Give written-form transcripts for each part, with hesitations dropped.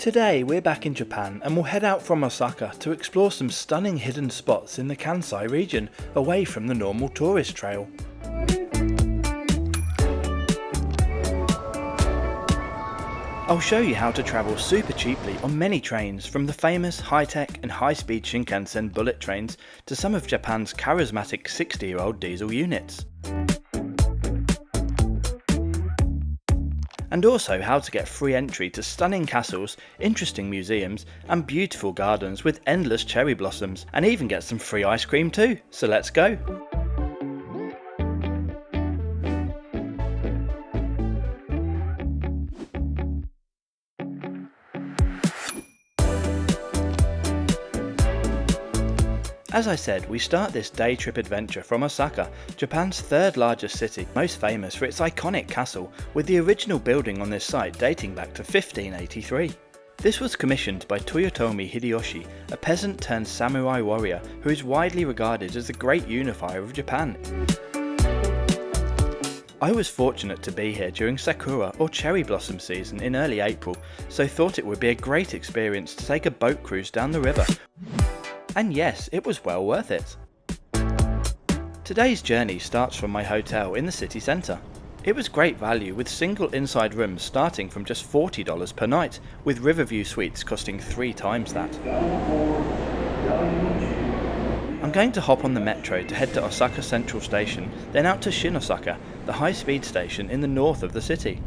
Today we're back in Japan and we'll head out from Osaka to explore some stunning hidden spots in the Kansai region away from the normal tourist trail. I'll show you how to travel super cheaply on many trains, from the famous high-tech and high-speed Shinkansen bullet trains to some of Japan's charismatic 60-year-old diesel units. And also how to get free entry to stunning castles, interesting museums and beautiful gardens with endless cherry blossoms, and even get some free ice cream too, so let's go! As I said, we start this day trip adventure from Osaka, Japan's third largest city, most famous for its iconic castle, with the original building on this site dating back to 1583. This was commissioned by Toyotomi Hideyoshi, a peasant turned samurai warrior who is widely regarded as the great unifier of Japan. I was fortunate to be here during Sakura or cherry blossom season in early April, so thought it would be a great experience to take a boat cruise down the river. And yes, it was well worth it. Today's journey starts from my hotel in the city centre. It was great value, with single inside rooms starting from just $40 per night, with Riverview suites costing 3 times that. I'm going to hop on the metro to head to Osaka Central Station, then out to Shin-Osaka, the high-speed station in the north of the city.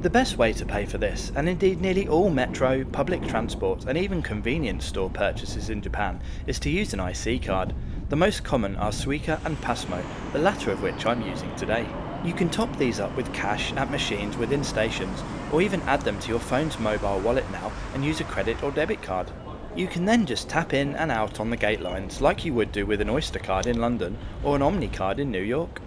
The best way to pay for this, and indeed nearly all metro, public transport and even convenience store purchases in Japan, is to use an IC card. The most common are Suica and Pasmo, the latter of which I'm using today. You can top these up with cash at machines within stations, or even add them to your phone's mobile wallet now and use a credit or debit card. You can then just tap in and out on the gate lines like you would do with an Oyster card in London or an Omni card in New York.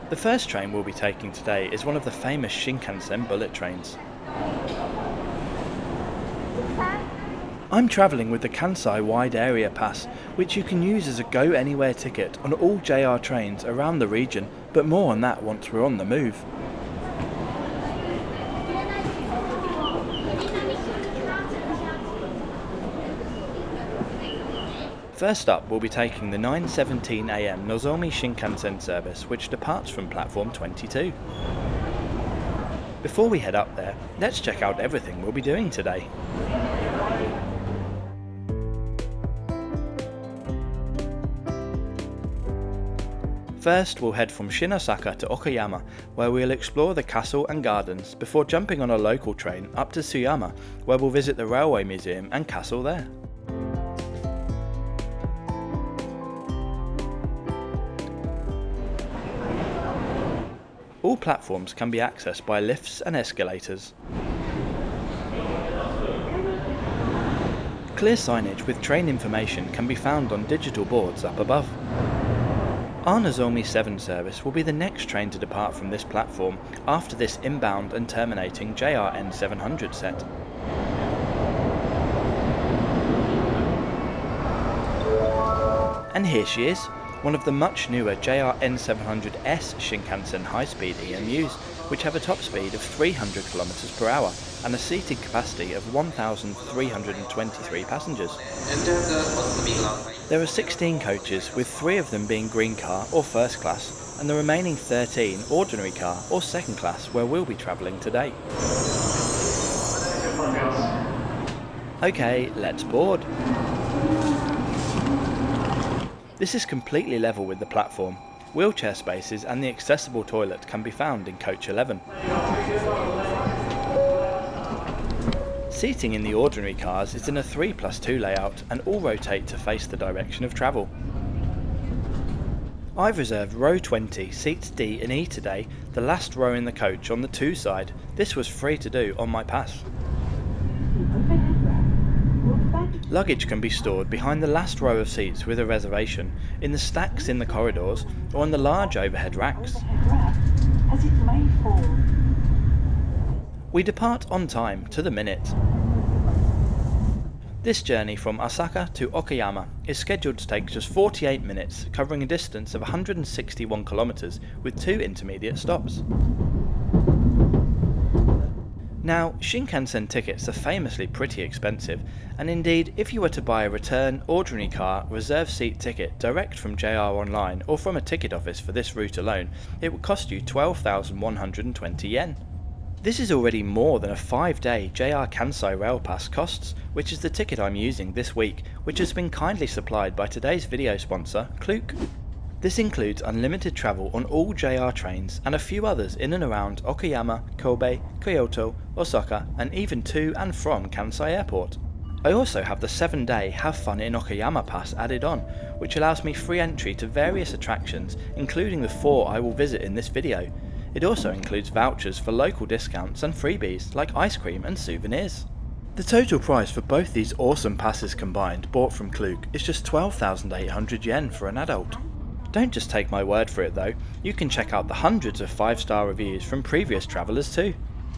The first train we'll be taking today is one of the famous Shinkansen bullet trains. I'm travelling with the Kansai Wide Area Pass, which you can use as a Go Anywhere ticket on all JR trains around the region, but more on that once we're on the move. First up, we'll be taking the 9:17 AM Nozomi Shinkansen service, which departs from platform 22. Before we head up there, let's check out everything we'll be doing today. First, we'll head from Shin-Osaka to Okayama, where we'll explore the castle and gardens before jumping on a local train up to Tsuyama, where we'll visit the railway museum and castle there. All platforms can be accessed by lifts and escalators. Clear signage with train information can be found on digital boards up above. Our Nozomi 7 service will be the next train to depart from this platform after this inbound and terminating JRN 700 set. And here she is, one of the much newer JRN 700S Shinkansen high-speed EMUs, which have a top speed of 300 km per hour and a seating capacity of 1,323 passengers. There are 16 coaches, with 3 of them being green car or first class, and the remaining 13 ordinary car or second class, where we'll be travelling today. Okay, let's board. This is completely level with the platform. Wheelchair spaces and the accessible toilet can be found in coach 11. Seating in the ordinary cars is in a 3+2 layout and all rotate to face the direction of travel. I've reserved row 20, seats D and E today, the last row in the coach on the 2 side. This was free to do on my pass. Luggage can be stored behind the last row of seats with a reservation, in the stacks in the corridors, or on the large overhead racks. We depart on time, to the minute. This journey from Osaka to Okayama is scheduled to take just 48 minutes, covering a distance of 161 kilometers with 2 intermediate stops. Now, Shinkansen tickets are famously pretty expensive, and indeed, if you were to buy a return ordinary car reserve seat ticket direct from JR Online or from a ticket office for this route alone, it would cost you 12,120 yen. This is already more than a 5-day JR Kansai Rail Pass costs, which is the ticket I'm using this week, which has been kindly supplied by today's video sponsor, Klook. This includes unlimited travel on all JR trains and a few others in and around Okayama, Kobe, Kyoto, Osaka, and even to and from Kansai Airport. I also have the 7-day Have Fun in Okayama pass added on, which allows me free entry to various attractions, including the 4 I will visit in this video. It also includes vouchers for local discounts and freebies like ice cream and souvenirs. The total price for both these awesome passes combined, bought from Klook, is just 12,800 yen for an adult. Don't just take my word for it though, you can check out the hundreds of 5-star reviews from previous travellers too.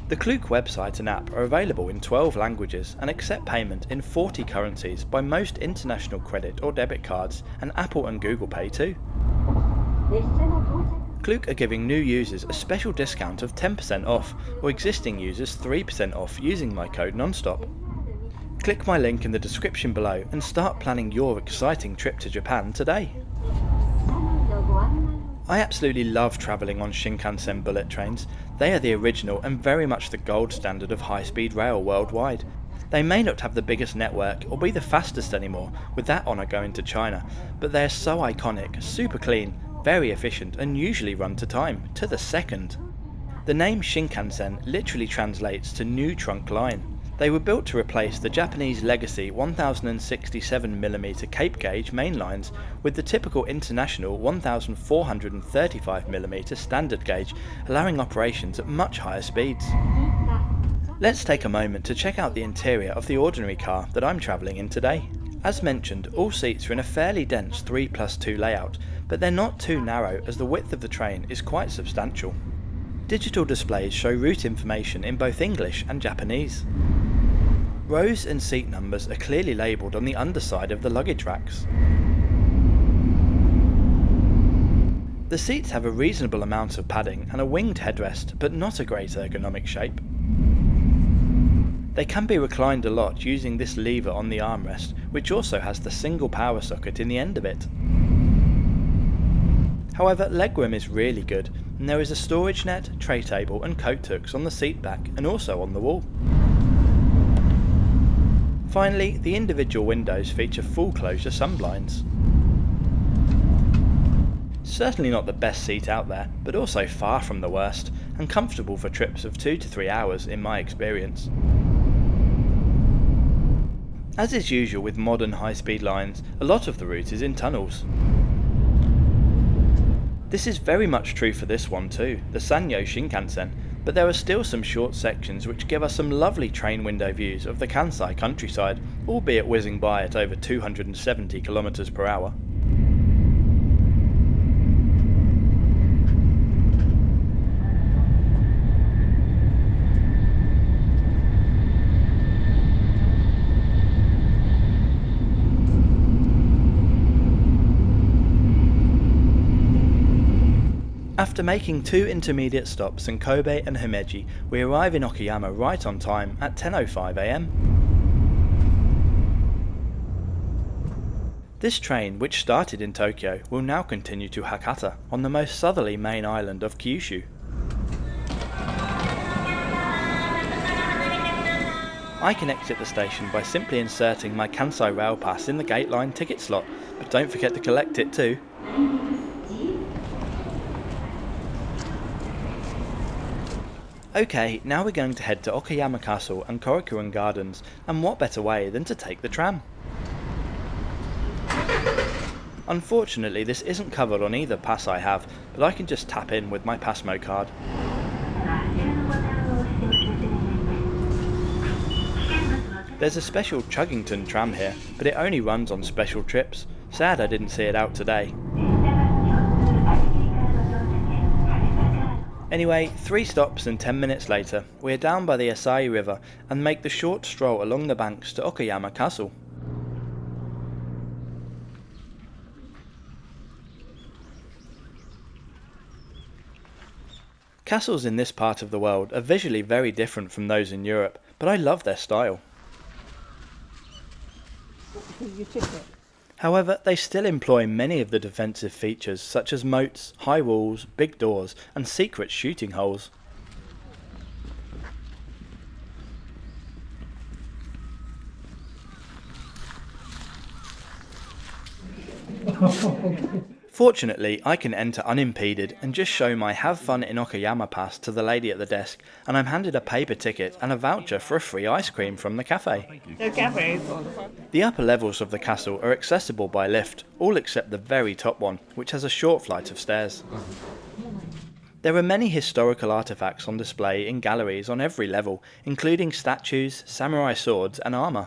The Klook website and app are available in 12 languages and accept payment in 40 currencies by most international credit or debit cards and Apple and Google Pay too. Klook are giving new users a special discount of 10% off, or existing users 3% off using my code NONSTOP. Click my link in the description below and start planning your exciting trip to Japan today. I absolutely love travelling on Shinkansen bullet trains. They are the original and very much the gold standard of high-speed rail worldwide. They may not have the biggest network or be the fastest anymore, with that honour going to China, but they are so iconic, super clean, very efficient and usually run to time, to the second. The name Shinkansen literally translates to new trunk line. They were built to replace the Japanese legacy 1067mm Cape gauge main lines with the typical international 1435mm standard gauge, allowing operations at much higher speeds. Let's take a moment to check out the interior of the ordinary car that I'm travelling in today. As mentioned, all seats are in a fairly dense 3+2 layout, but they're not too narrow as the width of the train is quite substantial. Digital displays show route information in both English and Japanese. Rows and seat numbers are clearly labelled on the underside of the luggage racks. The seats have a reasonable amount of padding and a winged headrest, but not a great ergonomic shape. They can be reclined a lot using this lever on the armrest, which also has the single power socket in the end of it. However, legroom is really good, and there is a storage net, tray table and coat hooks on the seat back and also on the wall. Finally, the individual windows feature full closure sunblinds. Certainly not the best seat out there, but also far from the worst, and comfortable for trips of 2 to 3 hours in my experience. As is usual with modern high-speed lines, a lot of the route is in tunnels. This is very much true for this one too, the Sanyo Shinkansen, but there are still some short sections which give us some lovely train window views of the Kansai countryside, albeit whizzing by at over 270 km per hour. After making 2 intermediate stops in Kobe and Himeji, we arrive in Okayama right on time at 10:05 am. This train, which started in Tokyo, will now continue to Hakata, on the most southerly main island of Kyushu. I can exit the station by simply inserting my Kansai Rail Pass in the gate line ticket slot, but don't forget to collect it too. Okay, now we're going to head to Okayama Castle and Korakuen Gardens, and what better way than to take the tram? Unfortunately, this isn't covered on either pass I have, but I can just tap in with my Passmo card. There's a special Chuggington tram here, but it only runs on special trips. Sad I didn't see it out today. Anyway, 3 stops and 10 minutes later, we are down by the Asai River and make the short stroll along the banks to Okayama Castle. Castles in this part of the world are visually very different from those in Europe, but I love their style. However, they still employ many of the defensive features such as moats, high walls, big doors and secret shooting holes. Fortunately, I can enter unimpeded and just show my Have Fun in Okayama pass to the lady at the desk, and I'm handed a paper ticket and a voucher for a free ice cream from the cafe. The upper levels of the castle are accessible by lift, all except the very top one, which has a short flight of stairs. There are many historical artifacts on display in galleries on every level, including statues, samurai swords and armour.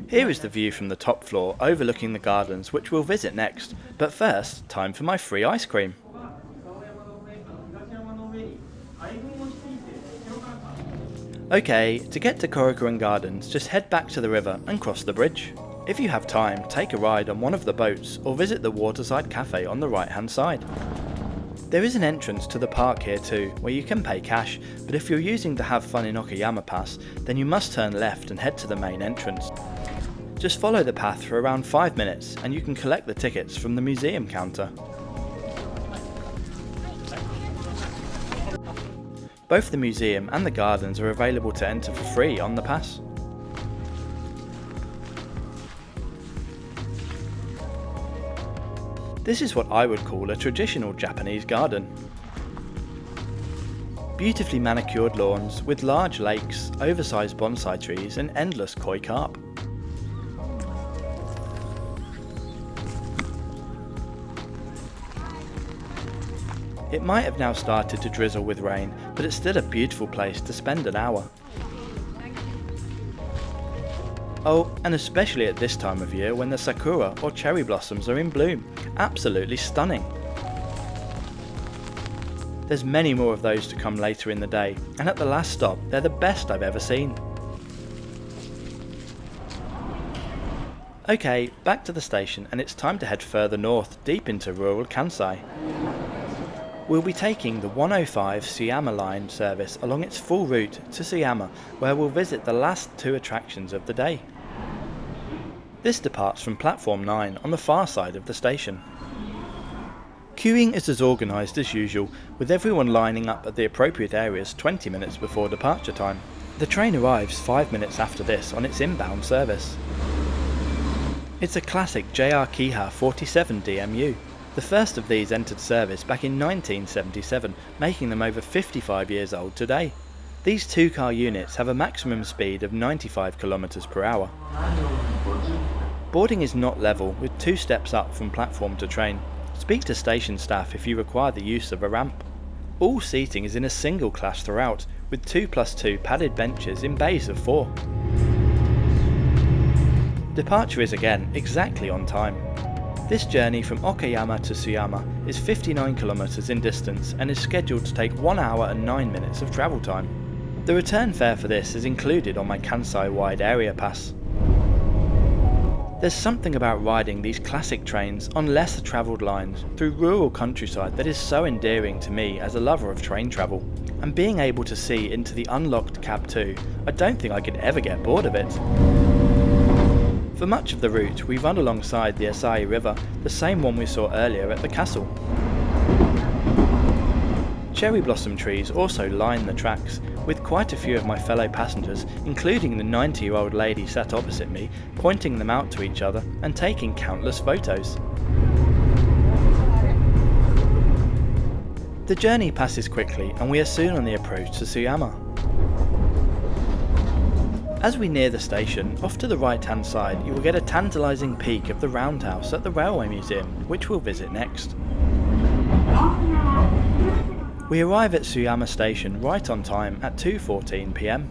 Here is the view from the top floor overlooking the gardens, which we'll visit next, but first, time for my free ice cream. Okay, to get to Korakuen Gardens, just head back to the river and cross the bridge. If you have time, take a ride on one of the boats or visit the waterside cafe on the right hand side. There is an entrance to the park here too, where you can pay cash, but if you're using the Have Fun in Okayama pass, then you must turn left and head to the main entrance. Just follow the path for around 5 minutes and you can collect the tickets from the museum counter. Both the museum and the gardens are available to enter for free on the pass. This is what I would call a traditional Japanese garden. Beautifully manicured lawns with large lakes, oversized bonsai trees and endless koi carp. It might have now started to drizzle with rain, but it's still a beautiful place to spend an hour. Oh, and especially at this time of year when the sakura or cherry blossoms are in bloom. Absolutely stunning. There's many more of those to come later in the day, and at the last stop, they're the best I've ever seen. Okay, back to the station, and it's time to head further north, deep into rural Kansai. We'll be taking the 105 Tsuyama line service along its full route to Tsuyama, where we'll visit the last 2 attractions of the day. This departs from platform 9 on the far side of the station. Queuing is as organised as usual, with everyone lining up at the appropriate areas 20 minutes before departure time. The train arrives 5 minutes after this on its inbound service. It's a classic JR Kiha 47 DMU. The first of these entered service back in 1977, making them over 55 years old today. These 2-car units have a maximum speed of 95 km per hour. Boarding is not level, with 2 steps up from platform to train. Speak to station staff if you require the use of a ramp. All seating is in a single class throughout, with 2+2 padded benches in bays of 4. Departure is again exactly on time. This journey from Okayama to Tsuyama is 59 km in distance and is scheduled to take 1 hour and 9 minutes of travel time. The return fare for this is included on my Kansai wide area pass. There's something about riding these classic trains on lesser travelled lines through rural countryside that is so endearing to me as a lover of train travel, and being able to see into the unlocked cab too, I don't think I could ever get bored of it. For much of the route, we run alongside the Asai River, the same one we saw earlier at the castle. Cherry blossom trees also line the tracks, with quite a few of my fellow passengers, including the 90-year-old lady sat opposite me, pointing them out to each other and taking countless photos. The journey passes quickly and we are soon on the approach to Tsuyama. As we near the station, off to the right hand side you will get a tantalising peek of the roundhouse at the Railway Museum, which we'll visit next. We arrive at Tsuyama station right on time at 2:14 PM.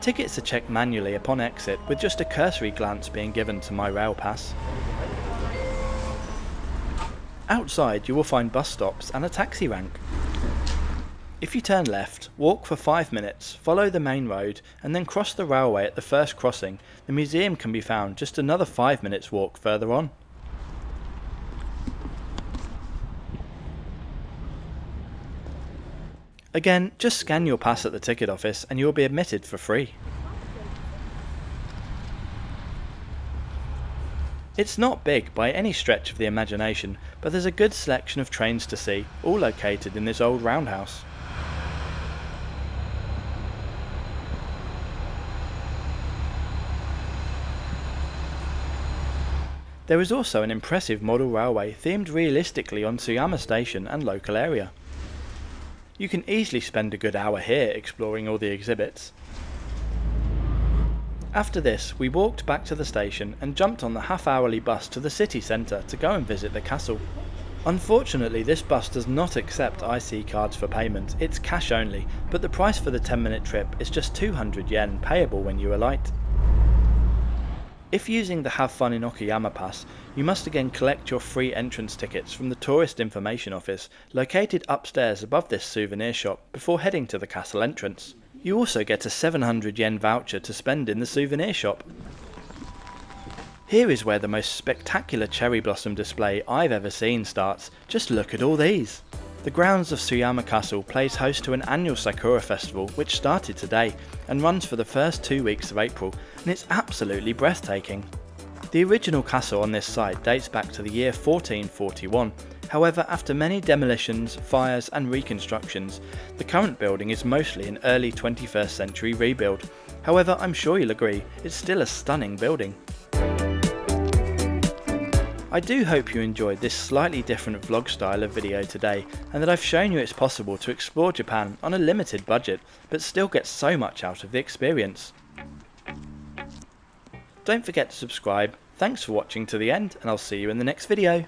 Tickets are checked manually upon exit, with just a cursory glance being given to my rail pass. Outside you will find bus stops and a taxi rank. If you turn left, walk for 5 minutes, follow the main road and then cross the railway at the first crossing, the museum can be found just another 5 minutes walk further on. Again, just scan your pass at the ticket office and you will be admitted for free. It's not big by any stretch of the imagination, but there's a good selection of trains to see, all located in this old roundhouse. There is also an impressive model railway themed realistically on Tsuyama station and local area. You can easily spend a good hour here exploring all the exhibits. After this, we walked back to the station and jumped on the half-hourly bus to the city centre to go and visit the castle. Unfortunately, this bus does not accept IC cards for payment, it's cash only, but the price for the 10-minute trip is just 200 yen payable when you alight. If using the Have Fun in Okayama pass, you must again collect your free entrance tickets from the Tourist Information Office located upstairs above this souvenir shop before heading to the castle entrance. You also get a 700 yen voucher to spend in the souvenir shop. Here is where the most spectacular cherry blossom display I've ever seen starts. Just look at all these! The grounds of Tsuyama Castle plays host to an annual Sakura festival which started today and runs for the first 2 weeks of April, and it's absolutely breathtaking. The original castle on this site dates back to the year 1441. However, after many demolitions, fires and reconstructions, the current building is mostly an early 21st century rebuild. However, I'm sure you'll agree, it's still a stunning building. I do hope you enjoyed this slightly different vlog style of video today, and that I've shown you it's possible to explore Japan on a limited budget, but still get so much out of the experience. Don't forget to subscribe, thanks for watching to the end, and I'll see you in the next video.